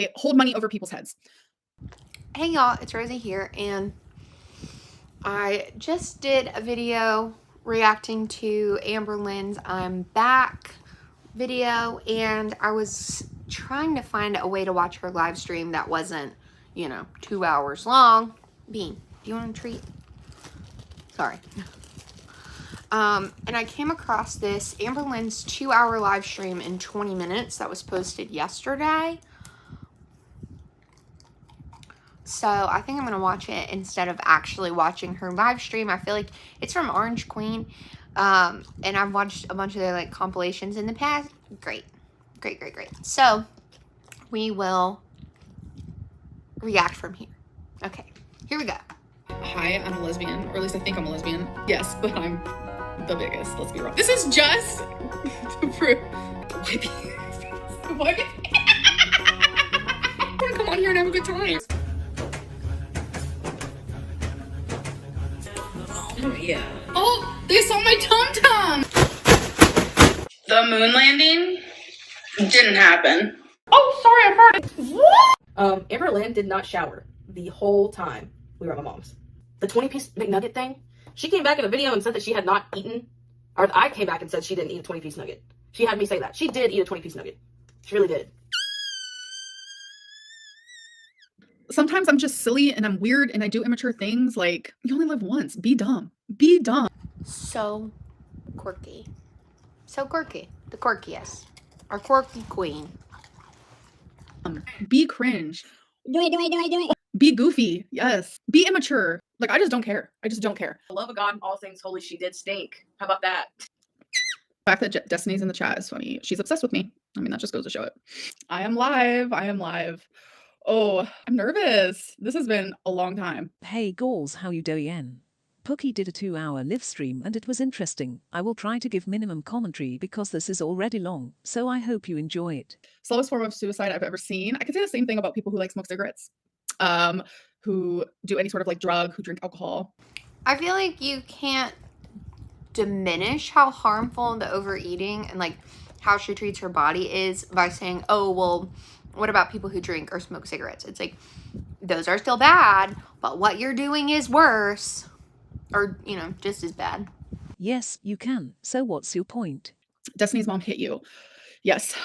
They hold money over people's heads. Hey y'all, it's Rosie here, and I just did a video reacting to Amberlynn's I'm Back video, and I was trying to find a way to watch her live stream that wasn't, 2 hours long. Bean, do you want a treat? Sorry. And I came across this Amberlynn's 2-hour live stream in 20 minutes that was posted yesterday. So I think I'm going to watch it instead of actually watching her live stream. I feel like it's from Orange Queen. And I've watched a bunch of their like compilations in the past. Great. Great. So we will react from here. Okay, here we go. Hi, I'm a lesbian, or at least I think I'm a lesbian. Yes, but I'm the biggest, let's be wrong. This is just to prove. Wipe your face. I want to come on here and have a good time. Oh, yeah. Oh, they saw my tum-tum! The moon landing didn't happen. Oh, sorry, I farted. What? Amberlynn did not shower the whole time we were at my mom's. The 20-piece McNugget thing, she came back in a video and said that she had not eaten, or I came back and said she didn't eat a 20-piece nugget. She had me say that. She did eat a 20-piece nugget. She really did. Sometimes I'm just silly and I'm weird and I do immature things. Like, you only live once. Be dumb. Be dumb. So quirky. So quirky. The quirkiest. Our quirky queen. Be cringe. Do it. Be goofy. Yes. Be immature. Like, I just don't care. I just don't care. The love of God, all things holy, she did stink. How about that? The fact that Destiny's in the chat is funny. She's obsessed with me. I mean, that just goes to show it. I am live. Oh, I'm nervous. This has been a long time. Hey girls, how you doing? Pookie did a 2-hour live stream and it was interesting. I will try to give minimum commentary because this is already long, so I hope you enjoy it. Slowest form of suicide I've ever seen. I could say the same thing about people who like smoke cigarettes, who do any sort of like drug, who drink alcohol. I feel like you can't diminish how harmful the overeating and like how she treats her body is by saying, oh, well, what about people who drink or smoke cigarettes? It's like, those are still bad, but what you're doing is worse, or, just as bad. Yes, you can. So what's your point? Destiny's mom hit you. Yes.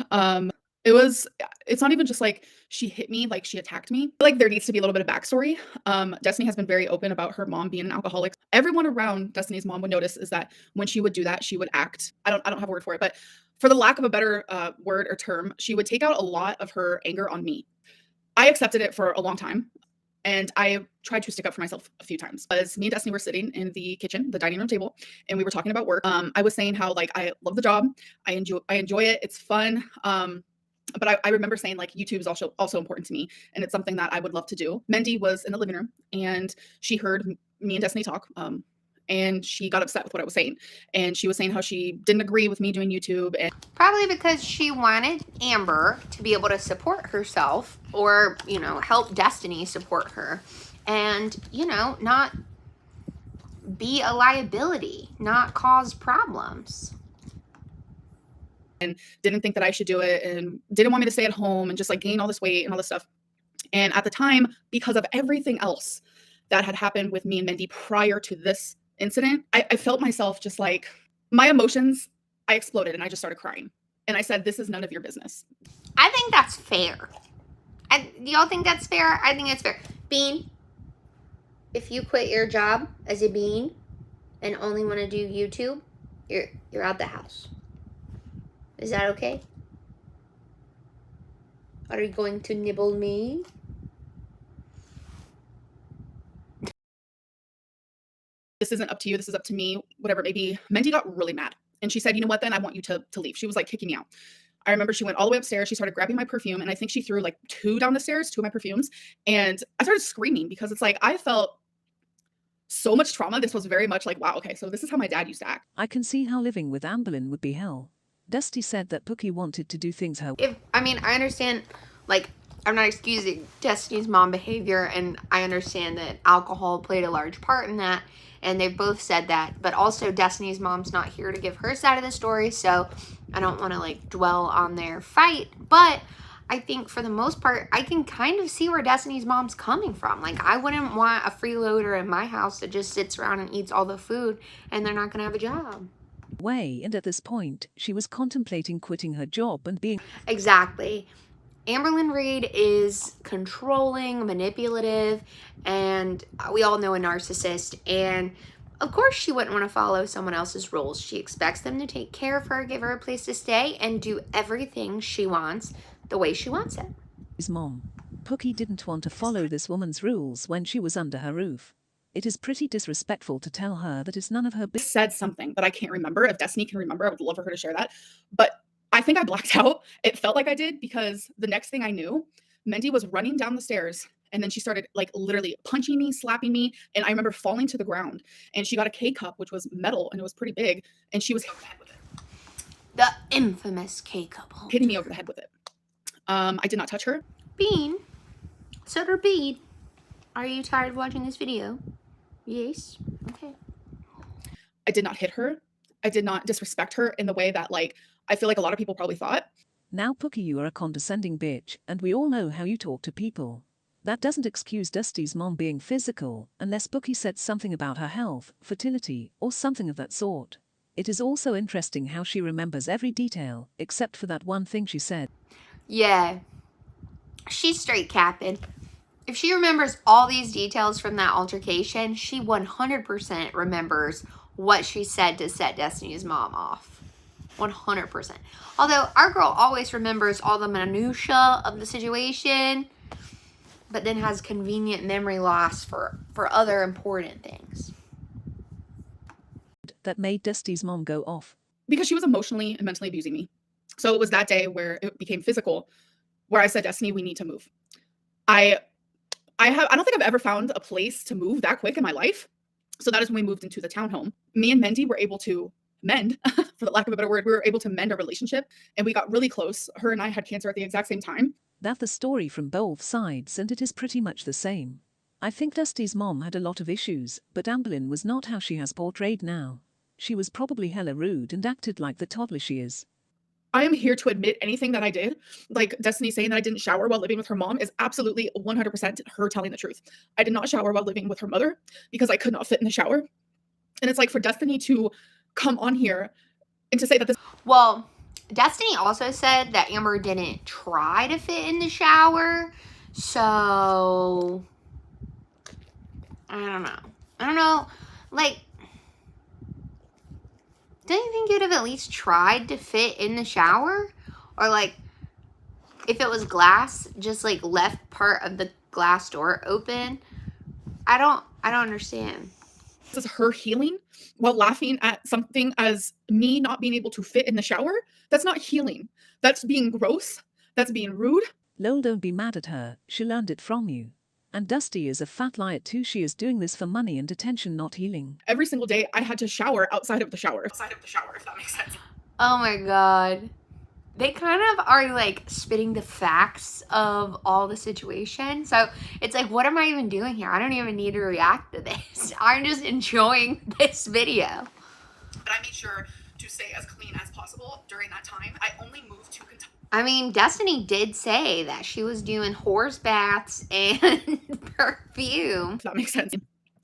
It's not even just like she hit me, like she attacked me. Like there needs to be a little bit of backstory. Destiny has been very open about her mom being an alcoholic. Everyone around Destiny's mom would notice is that when she would do that, she would act, I don't have a word for it, but for the lack of a better word or term, she would take out a lot of her anger on me. I accepted it for a long time. And I tried to stick up for myself a few times. As me and Destiny were sitting in the kitchen, the dining room table, and we were talking about work, I was saying how like I love the job, I enjoy it, it's fun. But I remember saying like YouTube is also important to me, and it's something that I would love to do. Mendy was in the living room, and she heard me and Destiny talk, and she got upset with what I was saying, and she was saying how she didn't agree with me doing YouTube, and probably because she wanted Amber to be able to support herself, or help Destiny support her, and not be a liability, not cause problems. And didn't think that I should do it, and didn't want me to stay at home and just like gain all this weight and all this stuff. And at the time, because of everything else that had happened with me and Mendy prior to this incident, I felt myself just like my emotions, I exploded and I just started crying. And I said, this is none of your business. I think that's fair. Do y'all think that's fair? I think it's fair. Bean, if you quit your job as a bean and only want to do YouTube, you're out the house. Is that okay? Are you going to nibble me? This isn't up to you. This is up to me. Whatever it may be. Mendy got really mad. And she said, you know what, then I want you to leave. She was like kicking me out. I remember she went all the way upstairs. She started grabbing my perfume. And I think she threw like 2 down the stairs, 2 of my perfumes. And I started screaming because it's like, I felt so much trauma. This was very much like, wow, okay, so this is how my dad used to act. I can see how living with Amberlynn would be hell. Dusty said that Pookie wanted to do things her way. I understand, like, I'm not excusing Destiny's mom behavior, and I understand that alcohol played a large part in that, and they've both said that, but also Destiny's mom's not here to give her side of the story, so I don't want to like dwell on their fight. But I think for the most part, I can kind of see where Destiny's mom's coming from. Like, I wouldn't want a freeloader in my house that just sits around and eats all the food and they're not going to have a job. Way, and at this point, she was contemplating quitting her job and being Exactly. Amberlynn Reid is controlling, manipulative, and we all know a narcissist. And of course, she wouldn't want to follow someone else's rules. She expects them to take care of her, give her a place to stay, and do everything she wants the way she wants it. his mom. Pookie didn't want to follow this woman's rules when she was under her roof. It is pretty disrespectful to tell her that it's none of her business. Said something that I can't remember. If Destiny can remember, I would love for her to share that. But I think I blacked out. It felt like I did because the next thing I knew, Mendy was running down the stairs and then she started like literally punching me, slapping me. And I remember falling to the ground and she got a K cup, which was metal and it was pretty big. And she was hitting me over the head with it. The infamous K-cup holder. Hitting me over the head with it. I did not touch her. Bean, Sutter Bean, are you tired of watching this video? Yes. Okay. I did not hit her. I did not disrespect her in the way that like I feel like a lot of people probably thought. Now, Pookie, you are a condescending bitch, and we all know how you talk to people. That doesn't excuse Dusty's mom being physical, unless Pookie said something about her health, fertility, or something of that sort. It is also interesting how she remembers every detail, except for that one thing she said. Yeah. She's straight capping. If she remembers all these details from that altercation, she 100% remembers what she said to set Destiny's mom off. 100%. Although our girl always remembers all the minutia of the situation, but then has convenient memory loss for other important things. That made Dusty's mom go off. Because she was emotionally and mentally abusing me. So it was that day where it became physical, where I said, Destiny, we need to move. I don't think I've ever found a place to move that quick in my life. So that is when we moved into the townhome. Me and Mendy were able to mend, for the lack of a better word, we were able to mend our relationship and we got really close. Her and I had cancer at the exact same time. That's the story from both sides, and it is pretty much the same. I think Dusty's mom had a lot of issues, but Amberlynn was not how she has portrayed now. She was probably hella rude and acted like the toddler she is. I am here to admit anything that I did. Like Destiny saying that I didn't shower while living with her mom is absolutely 100% her telling the truth. I did not shower while living with her mother because I could not fit in the shower. And it's like for Destiny to come on here and to say that this... Well, Destiny also said that Amber didn't try to fit in the shower. So, I don't know. Like, don't you think you'd have at least tried to fit in the shower? Or like, if it was glass, just like left part of the glass door open? I don't understand. This is her healing while laughing at something as me not being able to fit in the shower. That's not healing. That's being gross. That's being rude. Lol, don't be mad at her. She learned it from you. And Dusty is a fat liar too. She is doing this for money and attention, not healing. Every single day I had to shower outside of the shower. Outside of the shower, if that makes sense. Oh my god. They kind of are like spitting the facts of all the situation. So it's like, what am I even doing here? I don't even need to react to this. I'm just enjoying this video. But I made sure to stay as clean as possible during that time. I only moved to Kentucky. I mean, Destiny did say that she was doing horse baths and perfume. If that makes sense.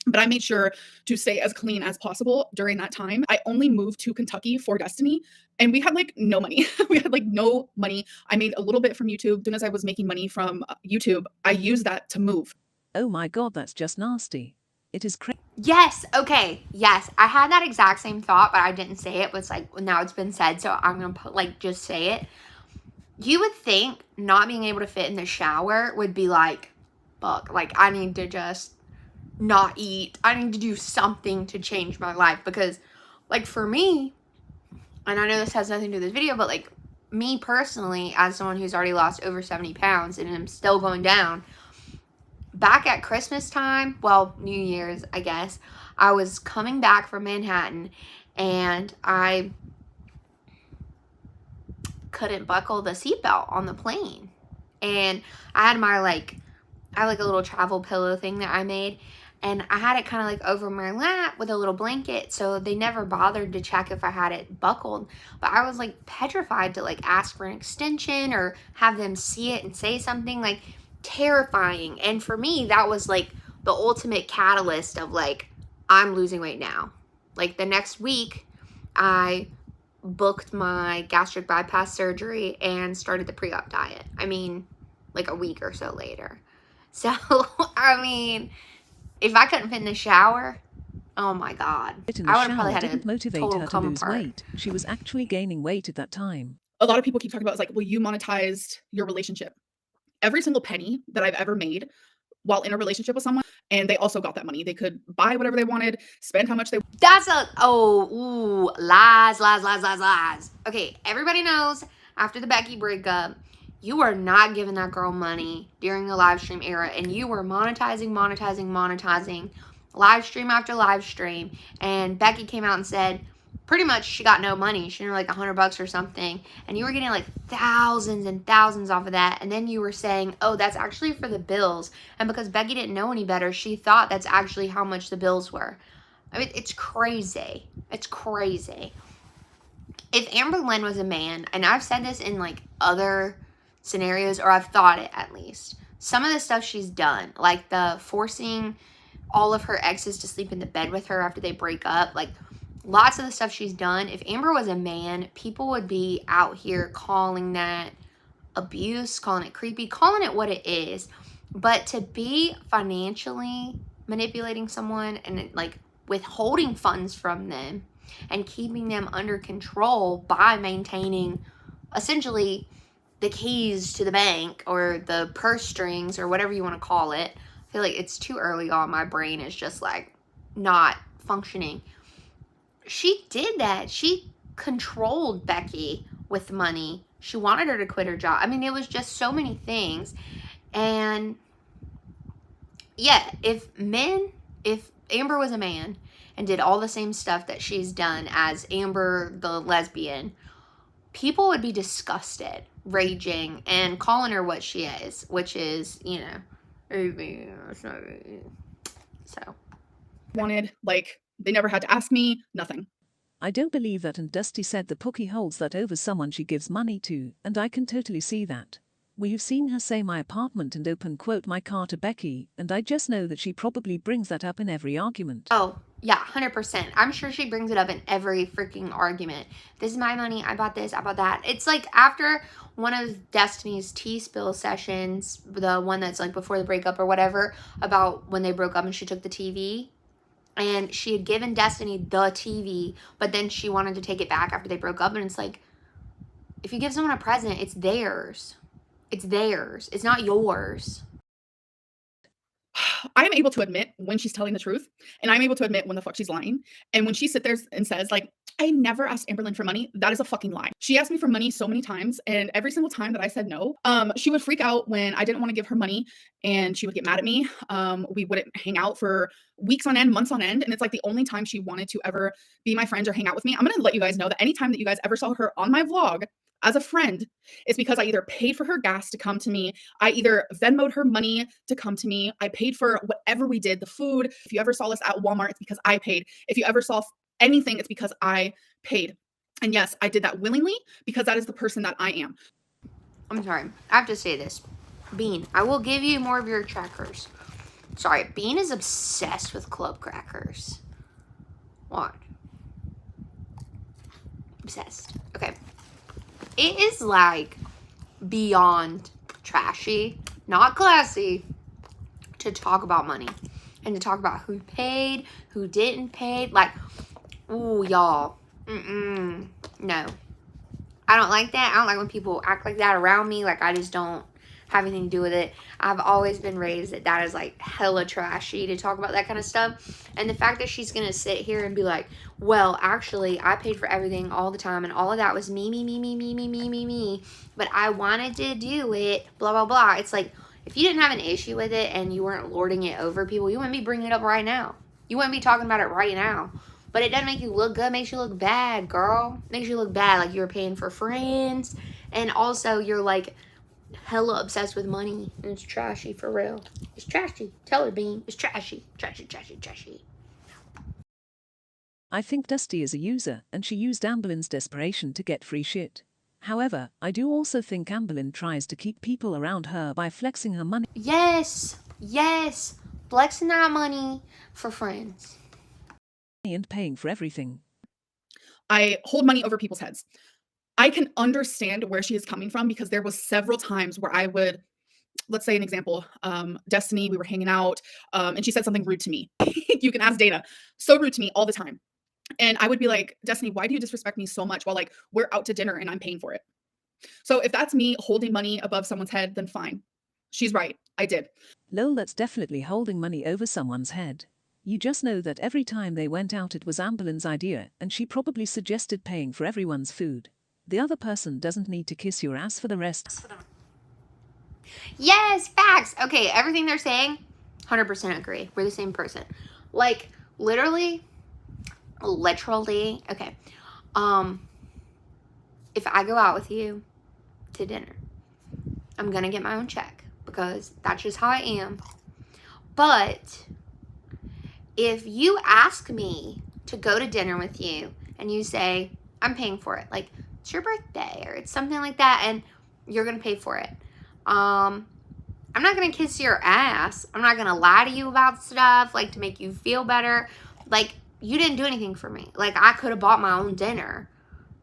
But I made sure to stay as clean as possible during that time. I only moved to Kentucky for Destiny and we had like no money. We had like no money. I made a little bit from YouTube. As soon as I was making money from YouTube, I used that to move. Oh my god, that's just nasty. It is crazy. Yes, okay, yes. I had that exact same thought, but I didn't say it. It was like, now it's been said, so I'm going to just say it. You would think not being able to fit in the shower would be like, fuck, like I need to just not eat. I need to do something to change my life because like for me, and I know this has nothing to do with this video, but like me personally, as someone who's already lost over 70 pounds and I'm still going down, back at Christmas time, well, New Year's, I guess, I was coming back from Manhattan and I couldn't buckle the seatbelt on the plane. And I had my I have like a little travel pillow thing that I made. and I had it kind of like over my lap with a little blanket, so they never bothered to check if I had it buckled. But I was like petrified to like ask for an extension or have them see it and say something, like terrifying. And for me, that was like the ultimate catalyst of like, I'm losing weight now. Like the next week, I booked my gastric bypass surgery and started the pre-op diet. I mean, like a week or so later. So, I mean, if I couldn't fit in the shower, oh my God, In I the would have probably shower had didn't a motivate total her to come lose apart. weight. She was actually gaining weight at that time. A lot of people keep talking about, it's like, well, you monetized your relationship. Every single penny that I've ever made while in a relationship with someone, and they also got that money. They could buy whatever they wanted, spend how much they That's a, lies. Okay, everybody knows after the Becky breakup, you were not giving that girl money during the live stream era, and you were monetizing, live stream after live stream. And Becky came out and said, pretty much she got no money. She earned like $100 or something, and you were getting like thousands and thousands off of that. And then you were saying, oh, that's actually for the bills. And because Becky didn't know any better, she thought that's actually how much the bills were. I mean, it's crazy. It's crazy. If Amberlynn was a man, and I've said this in like other scenarios, or I've thought it at least, some of the stuff she's done, like the forcing all of her exes to sleep in the bed with her after they break up, like lots of the stuff she's done, if Amber was a man, people would be out here calling that abuse, calling it creepy, calling it what it is. But to be financially manipulating someone and like withholding funds from them and keeping them under control by maintaining essentially the keys to the bank or the purse strings or whatever you want to call it. I feel like it's too early on. My brain is just like not functioning. She did that. She controlled Becky with money. She wanted her to quit her job. I mean, it was just so many things. And yeah, if Amber was a man and did all the same stuff that she's done as Amber the lesbian, people would be disgusted, raging, and calling her what she is, which is, you know, so. wanted. Like, they never had to ask me, nothing. I don't believe that, and Dusty said the Pookie holds that over someone she gives money to, and I can totally see that. We've seen her say my apartment and open quote my car to Becky, and I just know that she probably brings that up in every argument. Oh, yeah, 100%. I'm sure she brings it up in every freaking argument. This is my money. I bought this. I bought that. It's like after one of Destiny's tea spill sessions, the one that's like before the breakup or whatever, about when they broke up and she took the TV. And she had given Destiny the TV, but then she wanted to take it back after they broke up. And it's like, if you give someone a present, it's theirs. It's theirs. It's not yours. I am able to admit when she's telling the truth, and I'm able to admit when the fuck she's lying. And when she sits there and says, like, I never asked Amberlynn for money, that is a fucking lie. She asked me for money so many times, and every single time that I said no, she would freak out when I didn't want to give her money, and she would get mad at me. We wouldn't hang out for weeks on end, months on end, and it's like the only time she wanted to ever be my friend or hang out with me. I'm gonna let you guys know that anytime that you guys ever saw her on my vlog as a friend, it's because I either paid for her gas to come to me, I either Venmoed her money to come to me, I paid for whatever we did, the food. If you ever saw us at Walmart, it's because I paid. If you ever saw anything, it's because I paid. And yes, I did that willingly because that is the person that I am. I'm sorry. I have to say this. Bean, I will give you more of your crackers. Sorry, Bean is obsessed with club crackers. What? Obsessed. Okay. It is like beyond trashy, not classy, to talk about money and to talk about who paid, who didn't pay. Like, ooh, y'all. No. I don't like that. I don't like when people act like that around me. Like, I just don't have anything to do with it. I've always been raised that is like hella trashy to talk about that kind of stuff. And the fact that she's gonna sit here and be like, well, actually, I paid for everything all the time, and all of that was me. But I wanted to do it, blah, blah, blah. It's like, if you didn't have an issue with it and you weren't lording it over people, you wouldn't be bringing it up right now. You wouldn't be talking about it right now. But it doesn't make you look good. It makes you look bad, girl. It makes you look bad, like you were paying for friends. And also, you're like hella obsessed with money, and it's trashy for real. It's trashy. Tell her, Bean. It's trashy. Trashy, trashy, trashy. I think Dusty is a user, and she used Amberlynn's desperation to get free shit. However, I do also think Amberlynn tries to keep people around her by flexing her money. Yes, yes. Flexing that money for friends. And paying for everything. I hold money over people's heads. I can understand where she is coming from because there was several times where I would, let's say an example, Destiny, we were hanging out, and she said something rude to me. You can ask Dana. So rude to me all the time. And I would be like, Destiny, why do you disrespect me so much while like we're out to dinner and I'm paying for it? So if that's me holding money above someone's head, then fine. She's right. I did. Lol, that's definitely holding money over someone's head. You just know that every time they went out it was Amberlynn's idea, and she probably suggested paying for everyone's food. The other person doesn't need to kiss your ass for the rest. Yes, facts. Okay, everything they're saying, 100% agree. We're the same person. Like, literally, okay. If I go out with you to dinner, I'm gonna get my own check because that's just how I am. But if you ask me to go to dinner with you and you say, I'm paying for it, like it's your birthday or it's something like that, and you're gonna pay for it, I'm not gonna kiss your ass. I'm not gonna lie to you about stuff like to make you feel better. Like, you didn't do anything for me. Like, I could have bought my own dinner.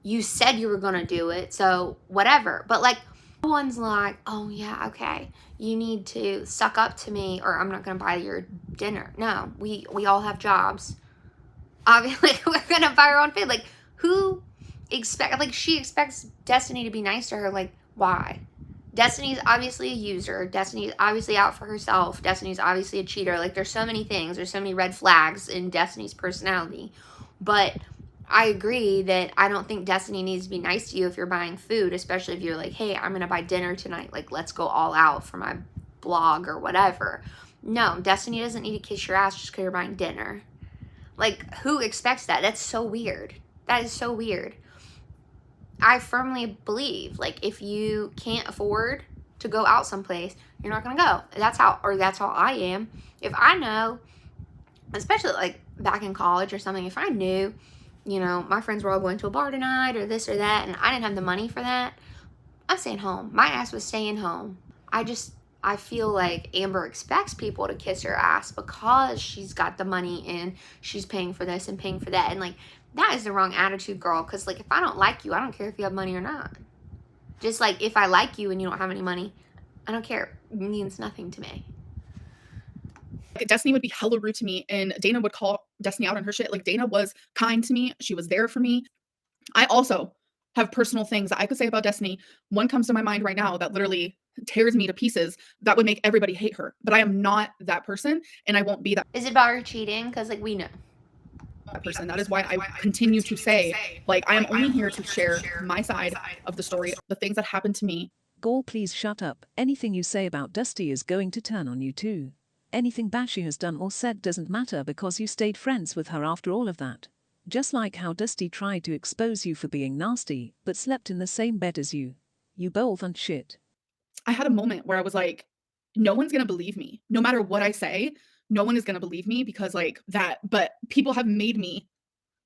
You said you were gonna do it, so whatever. But like, no one's like, oh yeah, okay, you need to suck up to me or I'm not gonna buy your dinner. No, we all have jobs. Obviously, we're gonna buy our own food. Like, who she expects Destiny to be nice to her. Like, why? Destiny's obviously a user. Destiny's obviously out for herself. Destiny's obviously a cheater. Like, there's so many things. There's so many red flags in Destiny's personality. But I agree that I don't think Destiny needs to be nice to you if you're buying food, especially if you're like, hey, I'm going to buy dinner tonight. Like, let's go all out for my blog or whatever. No, Destiny doesn't need to kiss your ass just because you're buying dinner. Like, who expects that? That's so weird. That is so weird. I firmly believe, like, if you can't afford to go out someplace, you're not going to go. That's how I am. If I know, especially, like, back in college or something, if I knew, you know, my friends were all going to a bar tonight or this or that, and I didn't have the money for that, I'm staying home. My ass was staying home. I feel like Amber expects people to kiss her ass because she's got the money and she's paying for this and paying for that. And, like, that is the wrong attitude, girl. Because, like, if I don't like you, I don't care if you have money or not. Just like if I like you and you don't have any money, I don't care. It means nothing to me. Destiny would be hella rude to me and Dana would call Destiny out on her shit. Like, Dana was kind to me. She was there for me. I also have personal things that I could say about Destiny. One comes to my mind right now that literally tears me to pieces that would make everybody hate her. But I am not that person and I won't be that Is it about her cheating? Because, like, we know. person. That is why I continue to say, like, I am only here to share my side of the story, the things that happened to me. Gall, please shut up. Anything you say about Dusty is going to turn on you too. Anything Bashy has done or said doesn't matter because you stayed friends with her after all of that. Just like how Dusty tried to expose you for being nasty, but slept in the same bed as you. You both aren't shit. I had a moment where I was like, no one's gonna believe me. No matter what I say, no one is gonna believe me because, like, that, but people have made me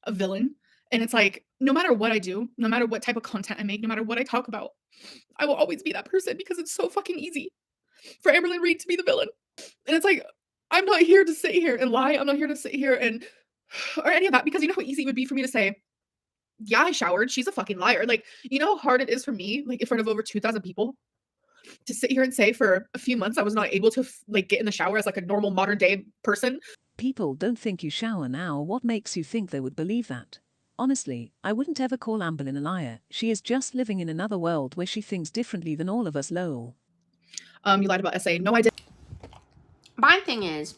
a villain. And it's like, no matter what I do, no matter what type of content I make, no matter what I talk about, I will always be that person because it's so fucking easy for Amberlynn Reid to be the villain. And it's like, I'm not here to sit here and lie. I'm not here to sit here and or any of that, because you know how easy it would be for me to say, yeah, I showered. She's a fucking liar. Like, you know how hard it is for me, like, in front of over 2,000 people, to sit here and say for a few months I was not able to like get in the shower as like a normal modern day person. People don't think you shower now. What makes you think they would believe that? Honestly, I wouldn't ever call Amberlynn a liar. She is just living in another world where she thinks differently than all of us, lol. You lied about SA. No, I didn't. My thing is,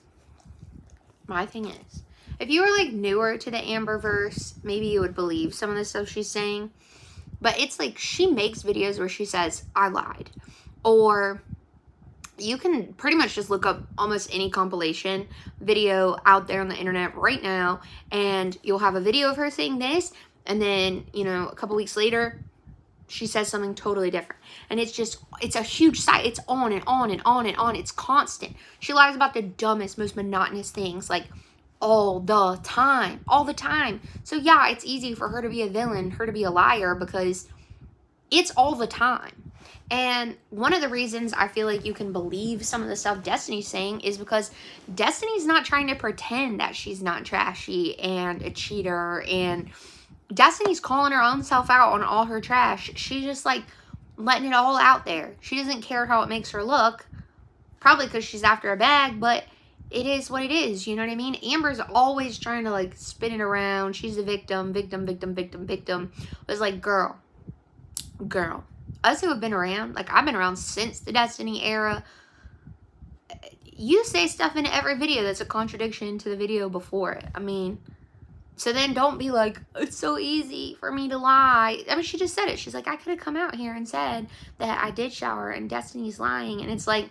if you were, like, newer to the Amberverse, maybe you would believe some of the stuff she's saying. But it's like she makes videos where she says, I lied. Or you can pretty much just look up almost any compilation video out there on the internet right now, and you'll have a video of her saying this, and then, you know, a couple weeks later, she says something totally different. And it's a huge site. It's on and on and on and on. It's constant. She lies about the dumbest, most monotonous things, like all the time. All the time. So yeah, it's easy for her to be a villain, her to be a liar, because it's all the time. And one of the reasons I feel like you can believe some of the stuff Destiny's saying is because Destiny's not trying to pretend that she's not trashy and a cheater, and Destiny's calling her own self out on all her trash. She's just like letting it all out there. She doesn't care how it makes her look, probably because she's after a bag, but it is what it is, you know what I mean? Amber's always trying to like spin it around. She's a victim, victim, victim, victim, victim. It was like, girl, us who have been around, like I've been around since the Destiny era, you say stuff in every video that's a contradiction to the video before it. I mean, so then don't be like, it's so easy for me to lie. I mean, she just said it. She's like, I could have come out here and said that I did shower and Destiny's lying. And it's like,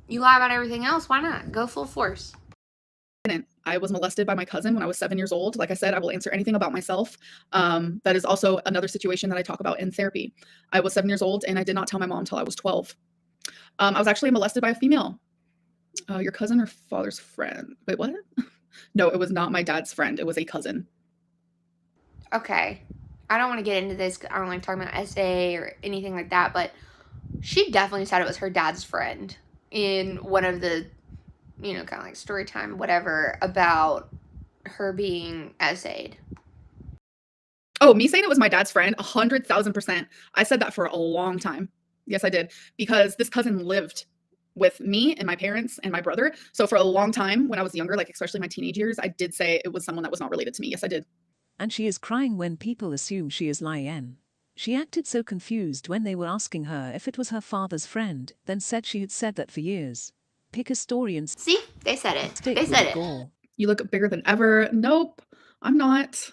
you lie about everything else. Why not? Go full force. I was molested by my cousin when I was 7 years old. Like I said, I will answer anything about myself. That is also another situation that I talk about in therapy. I was 7 years old and I did not tell my mom until I was 12. I was actually molested by a female. Your cousin or father's friend? Wait, what? No, it was not my dad's friend. It was a cousin. Okay. I don't want to get into this. I don't like talking about essay or anything like that, but she definitely said it was her dad's friend in one of the, you know, kind of like story time, whatever, about her being essayed. Oh, me saying it was my dad's friend, 100,000%. I said that for a long time. Yes, I did. Because this cousin lived with me and my parents and my brother. So for a long time when I was younger, like especially my teenage years, I did say it was someone that was not related to me. Yes, I did. And she is crying when people assume she is lying. She acted so confused when they were asking her if it was her father's friend, then said she had said that for years. Pick a story and See? They said it. stick They with said the it. goal. You look bigger than ever. Nope, I'm not.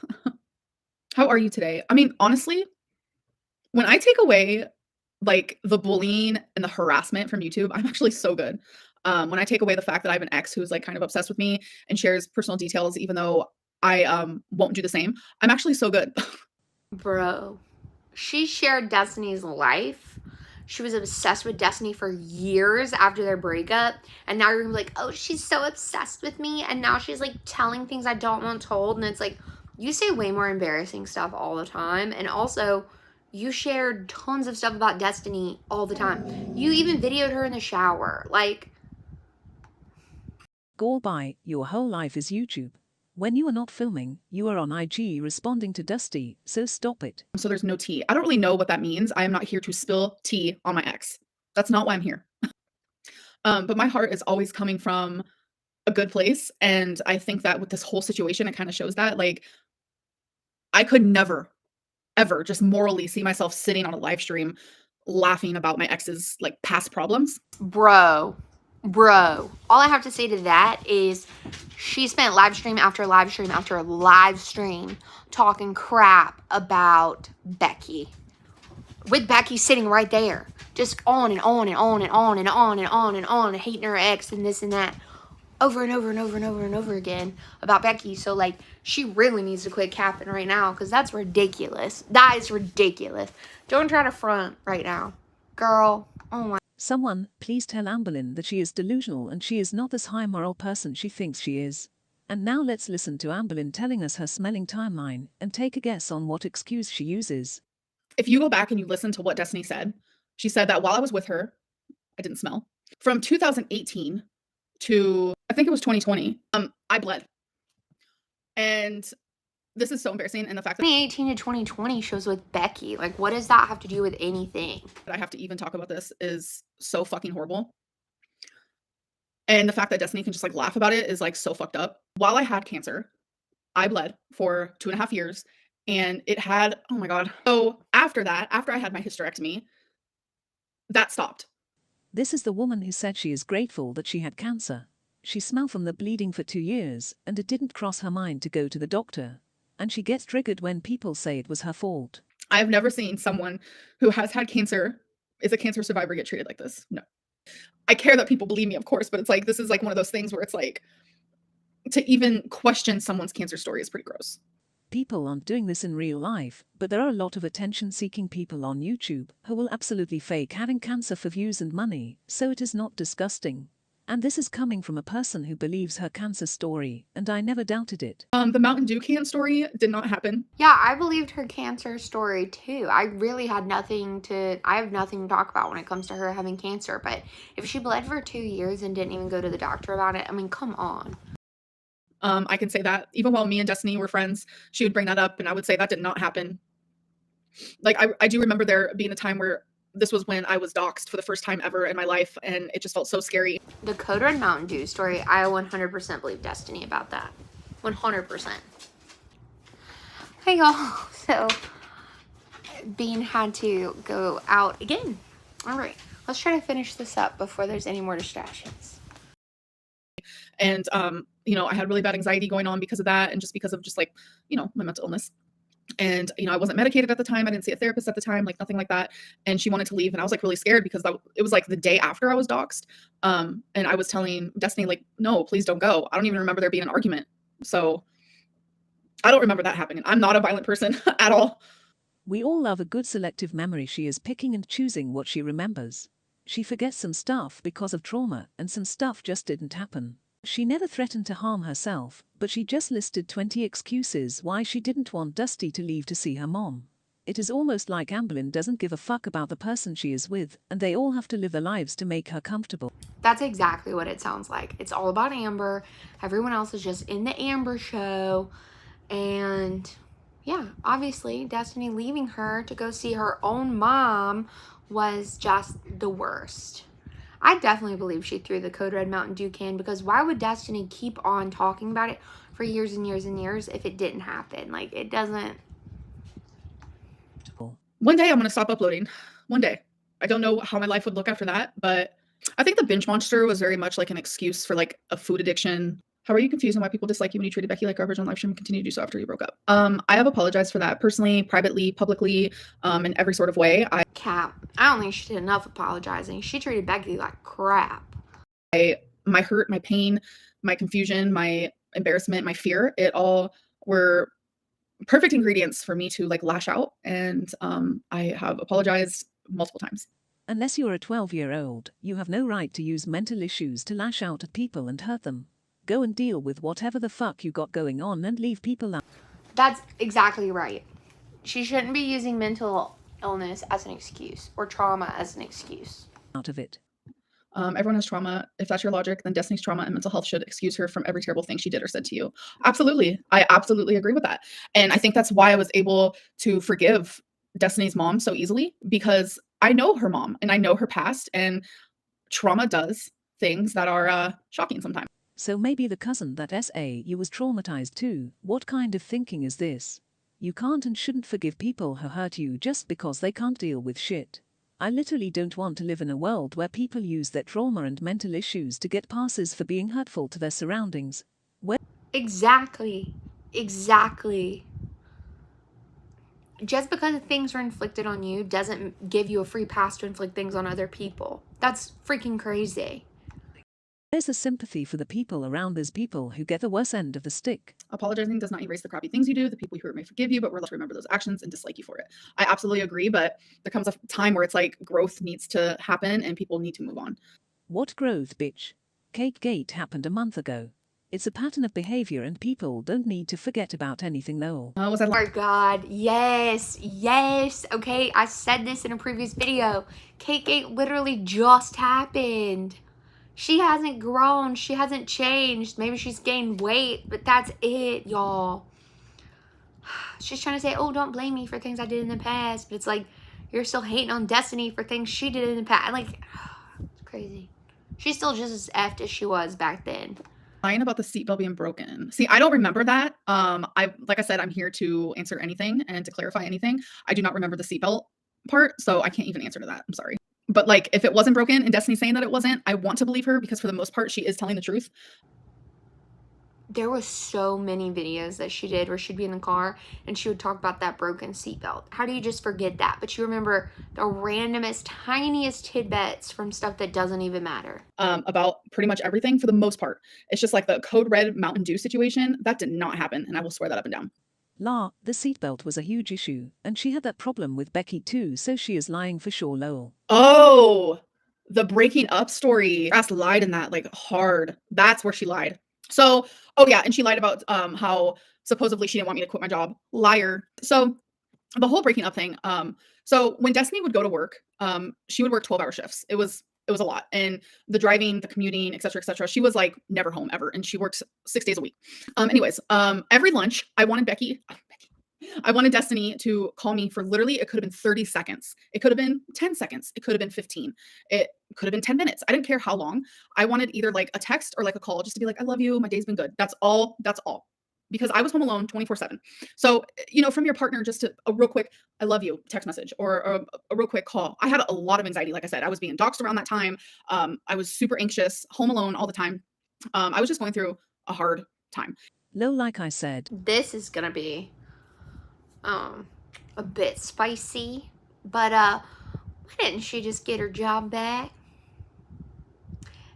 How are you today? I mean, honestly, when I take away like the bullying and the harassment from YouTube, I'm actually so good. When I take away the fact that I have an ex who's like kind of obsessed with me and shares personal details, even though I won't do the same, I'm actually so good. Bro, she shared Destiny's life. She was obsessed with Destiny for years after their breakup. And now you're gonna be like, oh, she's so obsessed with me. And now she's like telling things I don't want told. And it's like, you say way more embarrassing stuff all the time. And also, you shared tons of stuff about Destiny all the time. You even videoed her in the shower. Like, Goal by your whole life is YouTube. When you are not filming, you are on IG responding to Dusty, so stop it. So there's no tea. I don't really know what that means. I am not here to spill tea on my ex. That's not why I'm here. But my heart is always coming from a good place. And I think that with this whole situation, it kind of shows that. Like, I could never, ever just morally see myself sitting on a live stream laughing about my ex's like past problems. bro, all I have to say to that is she spent live stream after live stream after live stream talking crap about Becky, with Becky sitting right there, just on and on and on and on and on and on and on, and hating her ex and this and that, over and over and over and over and over again about Becky. So like, she really needs to quit capping right now, because that's ridiculous. That is ridiculous. Don't try to front right now, girl. Oh my. Someone, please tell Amberlynn that she is delusional and she is not this high moral person she thinks she is. And now let's listen to Amberlynn telling us her smelling timeline and take a guess on what excuse she uses. If you go back and you listen to what Destiny said, she said that while I was with her, I didn't smell. From 2018 to I think it was 2020, I bled. And this is so embarrassing. And the fact that 2018 to 2020 shows with Becky. Like, what does that have to do with anything? I have to even talk about this is so fucking horrible. And the fact that Destiny can just like laugh about it is like so fucked up. While I had cancer, I bled for 2.5 years and it had, oh my God. So after that, after I had my hysterectomy, that stopped. This is the woman who said she is grateful that she had cancer. She smelled from the bleeding for 2 years and it didn't cross her mind to go to the doctor. And she gets triggered when people say it was her fault. I've never seen someone who has had cancer, is a cancer survivor, get treated like this. No. I care that people believe me, of course, but it's like, this is like one of those things where it's like, to even question someone's cancer story is pretty gross. People aren't doing this in real life, but there are a lot of attention-seeking people on YouTube who will absolutely fake having cancer for views and money, so it is not disgusting. And this is coming from a person who believes her cancer story, and I never doubted it. The Mountain Dew can story did not happen. Yeah, I believed her cancer story too. I have nothing to talk about when it comes to her having cancer. But if she bled for 2 years and didn't even go to the doctor about it, I mean, come on. I can say that even while me and Destiny were friends, she would bring that up, and I would say that did not happen. Like, I do remember there being a time where this was when I was doxxed for the first time ever in my life, and it just felt so scary. The Code Red Mountain Dew story, I 100% believe Destiny about that. 100%. Hey y'all, so Bean had to go out again. All right, let's try to finish this up before there's any more distractions. And, you know, I had really bad anxiety going on because of that, and just because of like, you know, my mental illness. And, you know, I wasn't medicated at the time. I didn't see a therapist at the time, like nothing like that. And she wanted to leave. And I was like really scared because it was like the day after I was doxxed. And I was telling Destiny, like, no, please don't go. I don't even remember there being an argument. So I don't remember that happening. I'm not a violent person at all. We all love a good selective memory. She is picking and choosing what she remembers. She forgets some stuff because of trauma, and some stuff just didn't happen. She never threatened to harm herself, but she just listed 20 excuses why she didn't want Dusty to leave to see her mom. It is almost like Amberlynn doesn't give a fuck about the person she is with, and they all have to live their lives to make her comfortable. That's exactly what it sounds like. It's all about Amber. Everyone else is just in the Amber show. And yeah, obviously Destiny leaving her to go see her own mom was just the worst. I definitely believe she threw the Code Red Mountain Dew can, because why would Destiny keep on talking about it for years and years and years if it didn't happen? Like, it doesn't. One day I'm going to stop uploading. One day. I don't know how my life would look after that, but I think the binge monster was very much like an excuse for like a food addiction. How are you confused on why people dislike you when you treated Becky like garbage on live stream and continue to do so after you broke up? I have apologized for that personally, privately, publicly, in every sort of way. Cap. I don't think she did enough apologizing. She treated Becky like crap. My hurt, my pain, my confusion, my embarrassment, my fear, it all were perfect ingredients for me to like lash out. And I have apologized multiple times. Unless you're a 12-year-old, you have no right to use mental issues to lash out at people and hurt them. Go and deal with whatever the fuck you got going on and leave people out. That's exactly right. She shouldn't be using mental illness as an excuse or trauma as an excuse. Out of it. Everyone has trauma. If that's your logic, then Destiny's trauma and mental health should excuse her from every terrible thing she did or said to you. Absolutely. I absolutely agree with that. And I think that's why I was able to forgive Destiny's mom so easily, because I know her mom and I know her past, and trauma does things that are shocking sometimes. So maybe the cousin that you was traumatized too. What kind of thinking is this? You can't and shouldn't forgive people who hurt you just because they can't deal with shit. I literally don't want to live in a world where people use their trauma and mental issues to get passes for being hurtful to their surroundings. Exactly. Just because things are inflicted on you doesn't give you a free pass to inflict things on other people. That's freaking crazy. There's a sympathy for the people around those people who get the worst end of the stick. Apologizing does not erase the crappy things you do. The people you hurt may forgive you, but we're left to remember those actions and dislike you for it. I absolutely agree, but there comes a time where it's like growth needs to happen and people need to move on. What growth, bitch? Cake Gate happened a month ago. It's a pattern of behavior and people don't need to forget about anything though. Was I Oh my God, yes. Okay, I said this in a previous video. Cake Gate literally just happened. She hasn't grown. She hasn't changed. Maybe she's gained weight, but that's it, y'all. She's trying to say, oh, don't blame me for things I did in the past. But it's like, you're still hating on Destiny for things she did in the past. Like, it's crazy. She's still just as effed as she was back then. Lying about the seatbelt being broken. See, I don't remember that. Like I said, I'm here to answer anything and to clarify anything. I do not remember the seatbelt part, so I can't even answer to that. I'm sorry. But like, if it wasn't broken and Destiny's saying that it wasn't, I want to believe her because for the most part, she is telling the truth. There was so many videos that she did where she'd be in the car and she would talk about that broken seatbelt. How do you just forget that? But you remember the randomest, tiniest tidbits from stuff that doesn't even matter. About pretty much everything for the most part. It's just like the Code Red Mountain Dew situation. That did not happen. And I will swear that up and down. La, the seatbelt was a huge issue, and she had that problem with Becky too, so she is lying for sure, lol. Oh, the breaking up story. Ass lied in that, like, hard. That's where she lied. So, oh yeah, and she lied about how supposedly she didn't want me to quit my job. Liar. So the whole breaking up thing. So when Destiny would go to work, she would work 12-hour shifts. It was a lot. And the driving, the commuting, et cetera, et cetera. She was like never home ever. And she works 6 days a week. Anyways, every lunch, I wanted Destiny to call me for literally, it could have been 30 seconds. It could have been 10 seconds. It could have been 15. It could have been 10 minutes. I didn't care how long. I wanted either like a text or like a call just to be like, I love you. My day's been good. That's all. That's all. Because I was home alone 24/7. So, from your partner, just a real quick, I love you text message or a real quick call. I had a lot of anxiety. Like I said, I was being doxxed around that time. I was super anxious, home alone all the time. I was just going through a hard time. Lol, like I said. This is gonna be a bit spicy, but why didn't she just get her job back?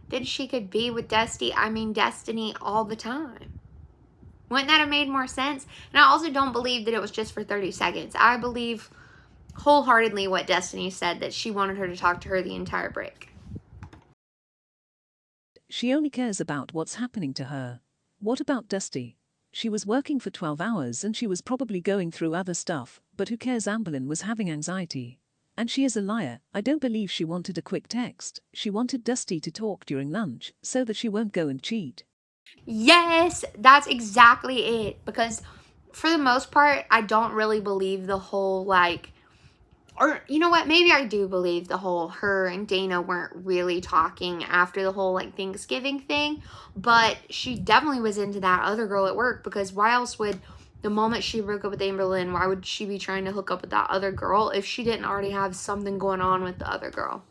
Then she could be with Destiny all the time. Wouldn't that have made more sense? And I also don't believe that it was just for 30 seconds. I believe wholeheartedly what Destiny said, that she wanted her to talk to her the entire break. She only cares about what's happening to her. What about Dusty? She was working for 12 hours and she was probably going through other stuff, but who cares? Amberlynn was having anxiety. And she is a liar. I don't believe she wanted a quick text. She wanted Dusty to talk during lunch so that she won't go and cheat. Yes, that's exactly it. Because for the most part, I don't really believe the whole or you know what, maybe I do believe the whole her and Dana weren't really talking after the whole Thanksgiving thing, but she definitely was into that other girl at work, because why else would, the moment she broke up with Amberlynn, why would she be trying to hook up with that other girl if she didn't already have something going on with the other girl?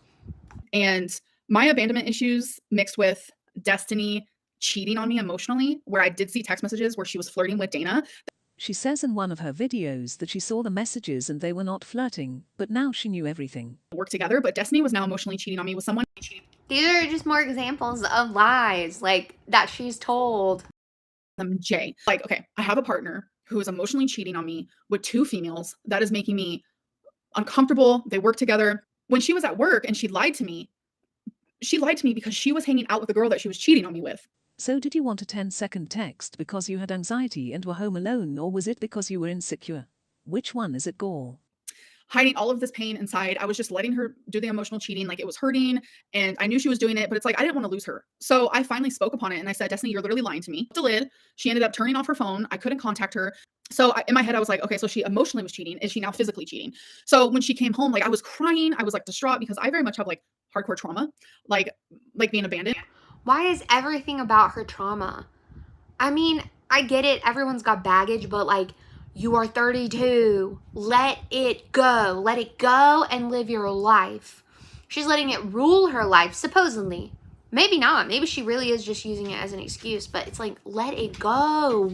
And my abandonment issues mixed with Destiny cheating on me emotionally, where I did see text messages where she was flirting with Dana. She says in one of her videos that she saw the messages and they were not flirting, but now she knew everything. Work together, but Destiny was now emotionally cheating on me with someone. These are just more examples of lies that she's told. Jay. Like, okay, I have a partner who is emotionally cheating on me with 2 females. That is making me uncomfortable. They work together. When she was at work and she lied to me because she was hanging out with the girl that she was cheating on me with. So did you want a 10-second text because you had anxiety and were home alone, or was it because you were insecure? Which one is it, Gore? Hiding all of this pain inside. I was just letting her do the emotional cheating. Like, it was hurting and I knew she was doing it, but it's like, I didn't want to lose her. So I finally spoke upon it and I said, Destiny, you're literally lying to me. The lid. She ended up turning off her phone. I couldn't contact her. So in my head, I was like, okay, so she emotionally was cheating. Is she now physically cheating? So when she came home, like, I was crying. I was like distraught because I very much have like hardcore trauma, like being abandoned. Why is everything about her trauma? I mean, I get it. Everyone's got baggage, but you are 32. Let it go. Let it go and live your life. She's letting it rule her life, supposedly. Maybe not. Maybe she really is just using it as an excuse, but it's like, let it go.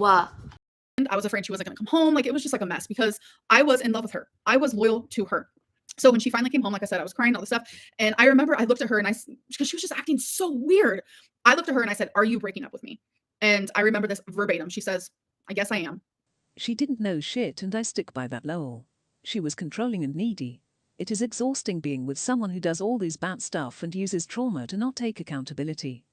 I was afraid she wasn't going to come home. Like, it was just like a mess because I was in love with her. I was loyal to her. So when she finally came home, like I said, I was crying, all this stuff. And I remember I looked at her and because she was just acting so weird. I looked at her and I said, are you breaking up with me? And I remember this verbatim. She says, I guess I am. She didn't know shit, and I stick by that, lol. She was controlling and needy. It is exhausting being with someone who does all this bad stuff and uses trauma to not take accountability.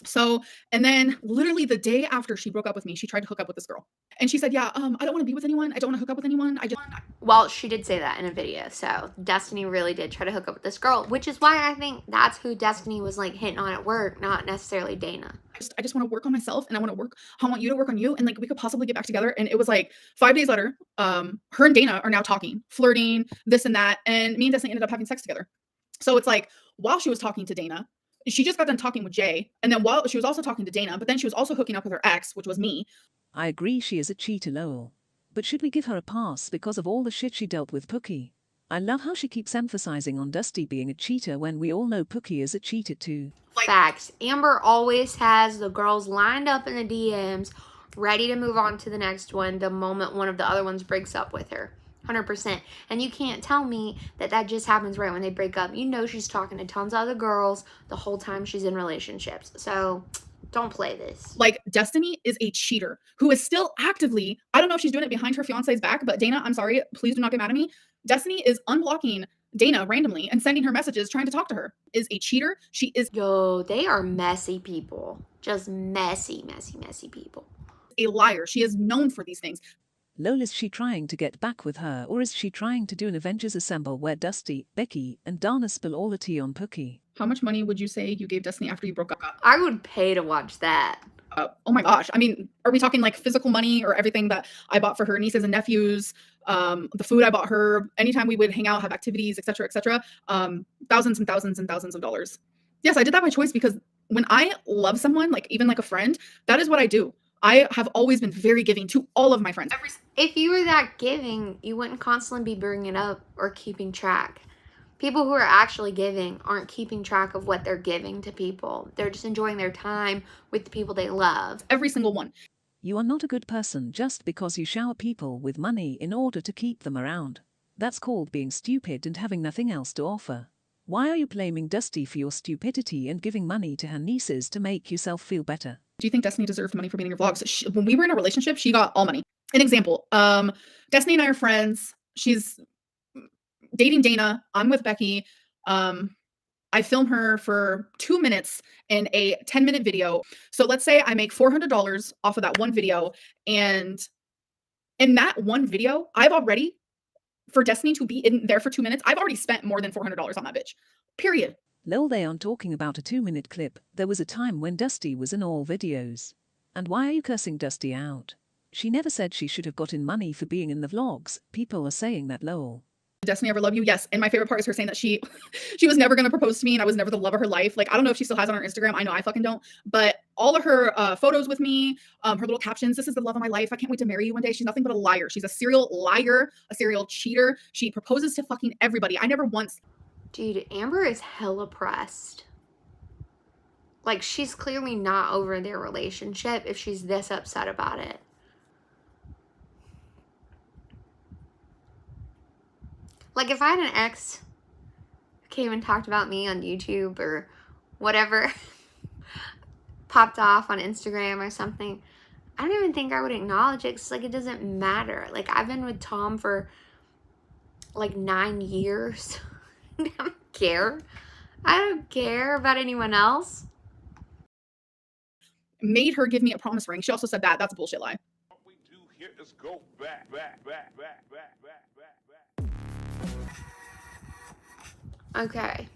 So, and then literally the day after she broke up with me, she tried to hook up with this girl. And she said, yeah, I don't want to be with anyone. I don't want to hook up with anyone. Well, she did say that in a video. So Destiny really did try to hook up with this girl, which is why I think that's who Destiny was hitting on at work, not necessarily Dana. I just want to work on myself and I want you to work on you. And we could possibly get back together. And it was 5 days later, her and Dana are now talking, flirting, this and that. And me and Destiny ended up having sex together. So it's while she was talking to Dana, she just got done talking with Jay. And then while she was also talking to Dana, but then she was also hooking up with her ex, which was me. I agree she is a cheater, lol. But should we give her a pass because of all the shit she dealt with Pookie? I love how she keeps emphasizing on Dusty being a cheater when we all know Pookie is a cheater too. Facts. Amber always has the girls lined up in the DMs, ready to move on to the next one the moment one of the other ones breaks up with her. 100%. And you can't tell me that just happens right when they break up. You know she's talking to tons of other girls the whole time she's in relationships. So don't play this. Destiny is a cheater who is still actively, I don't know if she's doing it behind her fiance's back, but Dana, I'm sorry, please do not get mad at me. Destiny is unblocking Dana randomly and sending her messages trying to talk to her. Is a cheater. She is Yo, they are messy people. Just messy, messy, messy people. a liar. She is known for these things. Lol, is she trying to get back with her, or is she trying to do an Avengers Assemble where Dusty, Becky, and Dana spill all the tea on Pookie? How much money would you say you gave Destiny after you broke up? I would pay to watch that. Oh my gosh. I mean, are we talking like physical money or everything that I bought for her nieces and nephews? The food I bought her, anytime we would hang out, have activities, etc., etc. Thousands and thousands and thousands of dollars. Yes, I did that by choice because when I love someone, like even like a friend, that is what I do. I have always been very giving to all of my friends. If you were that giving, you wouldn't constantly be bringing it up or keeping track. People who are actually giving aren't keeping track of what they're giving to people. They're just enjoying their time with the people they love. Every single one. You are not a good person just because you shower people with money in order to keep them around. That's called being stupid and having nothing else to offer. Why are you blaming Dusty for your stupidity and giving money to her nieces to make yourself feel better? Do you think Destiny deserved money for being in your vlogs? When we were in a relationship, she got all money. An example, Destiny and I are friends. She's dating Dana. I'm with Becky. I film her for 2 minutes in a 10-minute video. So let's say I make $400 off of that one video. And in that one video, I've already, for Destiny to be in there for 2 minutes, I've already spent more than $400 on that bitch. Period. Lol, they aren't talking about a 2-minute clip. There was a time when Dusty was in all videos. And why are you cursing Dusty out? She never said she should have gotten money for being in the vlogs. People are saying that lol. Destiny ever love you? Yes. And my favorite part is her saying that she was never going to propose to me and I was never the love of her life. Like, I don't know if she still has it on her Instagram. I know I fucking don't. But all of her photos with me, her little captions, this is the love of my life. I can't wait to marry you one day. She's nothing but a liar. She's a serial liar, a serial cheater. She proposes to fucking everybody. I never once. Dude, Amber is hella pressed. Like, she's clearly not over their relationship if she's this upset about it. Like, if I had an ex who came and talked about me on YouTube or whatever, popped off on Instagram or something, I don't even think I would acknowledge it because, like, it doesn't matter. Like, I've been with Tom for, like, 9 years. I don't care. I don't care about anyone else. Made her give me a promise ring. She also said that. That's a bullshit lie. What we do here is go back. Okay.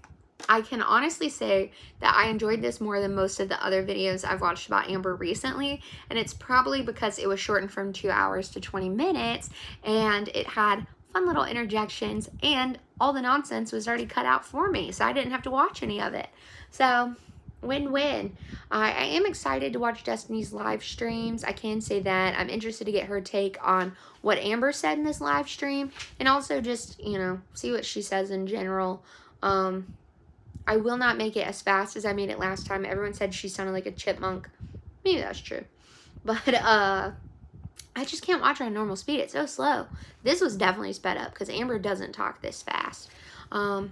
I can honestly say that I enjoyed this more than most of the other videos I've watched about Amber recently, and it's probably because it was shortened from 2 hours to 20 minutes, and it had fun little interjections, and all the nonsense was already cut out for me, so I didn't have to watch any of it. So, win-win. I am excited to watch Destiny's live streams. I can say that. I'm interested to get her take on what Amber said in this live stream, and also just, you know, see what she says in general. I will not make it as fast as I made it last time. Everyone said she sounded like a chipmunk. Maybe that's true. But, I just can't watch her on normal speed. It's so slow. This was definitely sped up because Amber doesn't talk this fast. All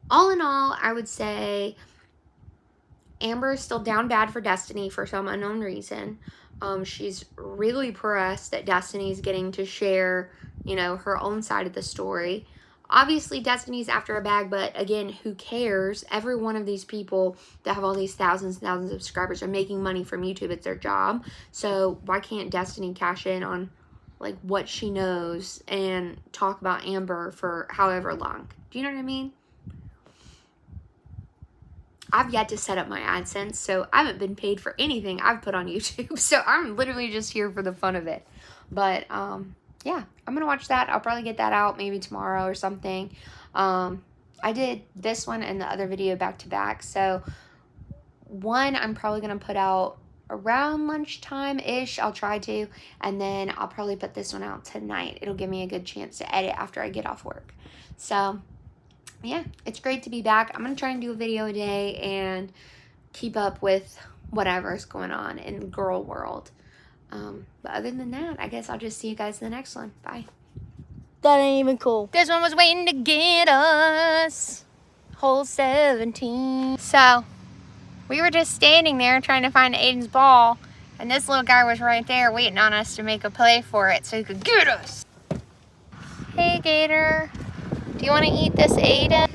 in all, I would say Amber is still down bad for Destiny for some unknown reason. She's really pressed that Destiny's getting to share, you know, her own side of the story. Obviously, Destiny's after a bag, but again, who cares? Every one of these people that have all these thousands and thousands of subscribers are making money from YouTube. It's their job. So why can't Destiny cash in on, like, what she knows and talk about Amber for however long? Do you know what I mean? I've yet to set up my AdSense, so I haven't been paid for anything I've put on YouTube. So I'm literally just here for the fun of it. But, yeah, I'm going to watch that. I'll probably get that out maybe tomorrow or something. I did this one and the other video back to back. So one I'm probably going to put out around lunchtime-ish. I'll try to. And then I'll probably put this one out tonight. It'll give me a good chance to edit after I get off work. So, yeah, it's great to be back. I'm going to try and do a video a day and keep up with whatever's going on in the girl world. But other than that, I guess I'll just see you guys in the next one. Bye. That ain't even cool. This one was waiting to get us. Hole 17. So, We were just standing there trying to find Aiden's ball, and this little guy was right there waiting on us to make a play for it so he could get us. Hey, Gator. Do you want to eat this Aiden?